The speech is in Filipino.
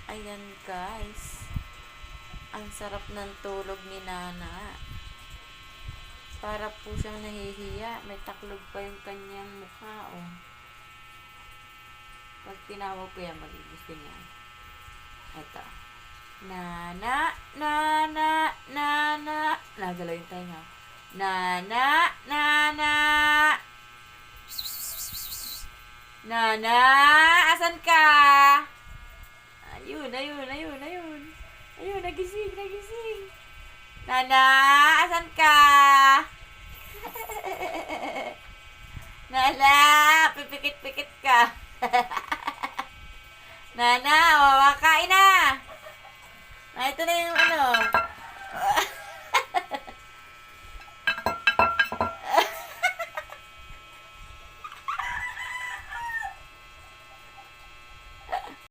Ayan guys. Ang sarap ng tulog ni Nana. Para po siyang nahihiya. May taklog pa yung kanyang mukha, oh. Pag tinawag ko yan, magigusto niya. Ito. Nana, Nana, Nana. Nagalaw yung tayo. Nana, Nana. Nana, asan ka? Ayun. Ayun, nagising. Nana, asan ka? Nana, pipikit-pikit ka. Nana, kain na. Ito na yung